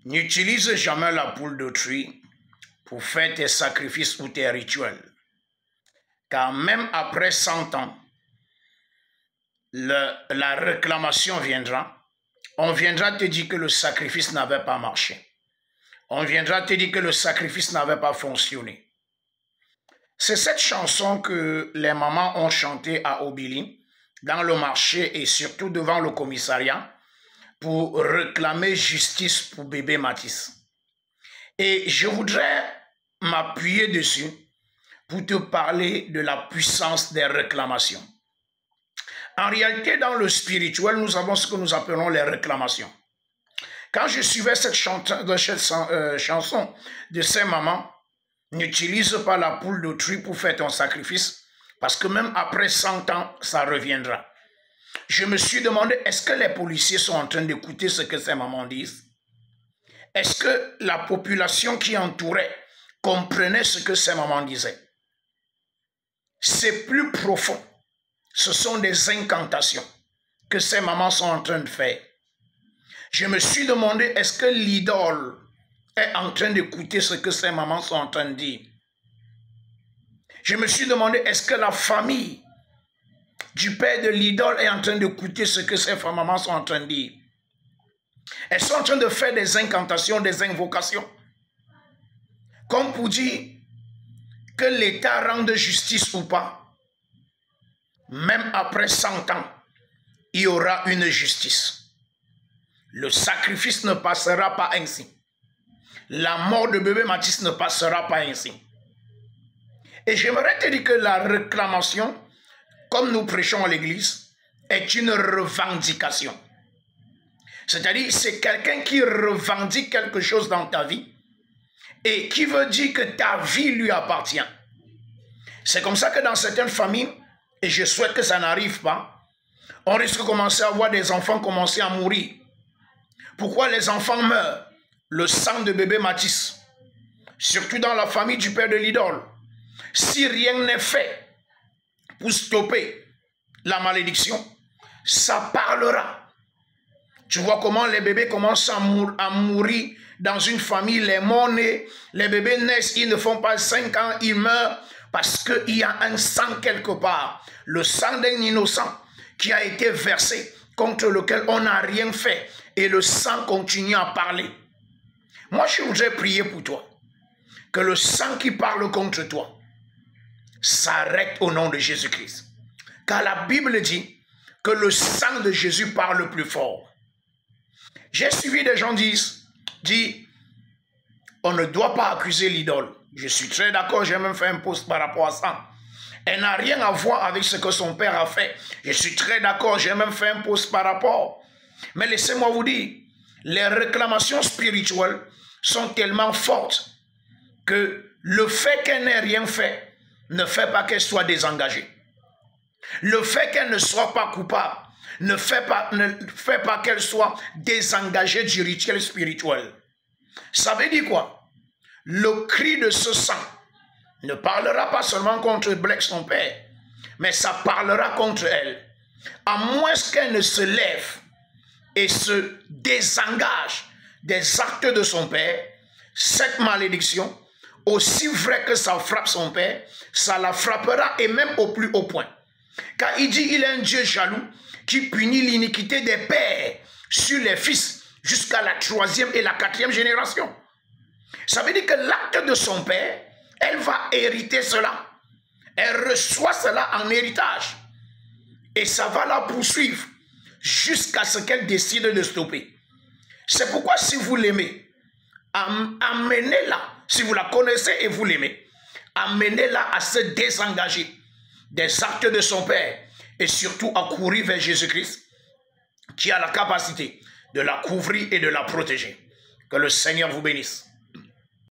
N'utilise jamais la poule d'autrui pour faire tes sacrifices ou tes rituels. Car même après 100 ans, la réclamation viendra. On viendra te dire que le sacrifice n'avait pas marché. On viendra te dire que le sacrifice n'avait pas fonctionné. C'est cette chanson que les mamans ont chantée à Obili, dans le marché et surtout devant le commissariat, pour réclamer justice pour bébé Mathis. Et je voudrais m'appuyer dessus pour te parler de la puissance des réclamations. En réalité, dans le spirituel, nous avons ce que nous appelons les réclamations. Quand je suivais cette chanson de ces mamans, n'utilise pas la poule d'autrui pour faire ton sacrifice, parce que même après 100 ans, ça reviendra. Je me suis demandé, est-ce que les policiers sont en train d'écouter ce que ces mamans disent? Est-ce que la population qui entourait comprenait ce que ces mamans disaient? C'est plus profond. Ce sont des incantations que ces mamans sont en train de faire. Je me suis demandé, est-ce que l'idole est en train d'écouter ce que ces mamans sont en train de dire? Je me suis demandé, est-ce que la famille du père de l'idole est en train d'écouter ce que ces mamans sont en train de dire? Elles sont en train de faire des incantations, des invocations, comme pour dire que l'État rende justice ou pas. Même après 100 ans, il y aura une justice. Le sacrifice ne passera pas ainsi. La mort de bébé Mathis ne passera pas ainsi. Et j'aimerais te dire que la réclamation, comme nous prêchons à l'église, est une revendication. C'est-à-dire, c'est quelqu'un qui revendique quelque chose dans ta vie et qui veut dire que ta vie lui appartient. C'est comme ça que dans certaines familles, et je souhaite que ça n'arrive pas, on risque de commencer à voir des enfants commencer à mourir. Pourquoi les enfants meurent? Le sang de bébé Mathis, surtout dans la famille du père de l'idole. Si rien n'est fait pour stopper la malédiction, ça parlera. Tu vois comment les bébés commencent à mourir dans une famille, les morts-nés, les bébés naissent, ils ne font pas 5 ans, ils meurent parce qu'il y a un sang quelque part. Le sang d'un innocent qui a été versé, contre lequel on n'a rien fait. Et le sang continue à parler. Moi, je voudrais prier pour toi. Que le sang qui parle contre toi s'arrête au nom de Jésus-Christ. Car la Bible dit que le sang de Jésus parle plus fort. J'ai suivi des gens dit on ne doit pas accuser l'idole. Je suis très d'accord, j'ai même fait un post par rapport à ça. Elle n'a rien à voir avec ce que son père a fait. Je suis très d'accord, j'ai même fait un post par rapport. Mais laissez-moi vous dire, les réclamations spirituelles sont tellement fortes que le fait qu'elle n'ait rien fait ne fait pas qu'elle soit désengagée. Le fait qu'elle ne soit pas coupable ne fait pas qu'elle soit désengagée du rituel spirituel. Ça veut dire quoi? Le cri de ce sang ne parlera pas seulement contre Blake, son père, mais ça parlera contre elle. À moins qu'elle ne se lève et se désengage des actes de son père, cette malédiction, aussi vrai que ça frappe son père, ça la frappera et même au plus haut point. Car il dit, il est un Dieu jaloux qui punit l'iniquité des pères sur les fils jusqu'à la 3e et la 4e génération. Ça veut dire que l'acte de son père, elle va hériter cela. Elle reçoit cela en héritage. Et ça va la poursuivre jusqu'à ce qu'elle décide de stopper. C'est pourquoi si vous l'aimez, amenez-la, si vous la connaissez et vous l'aimez, amenez-la à se désengager des actes de son père et surtout à courir vers Jésus-Christ qui a la capacité de la couvrir et de la protéger. Que le Seigneur vous bénisse.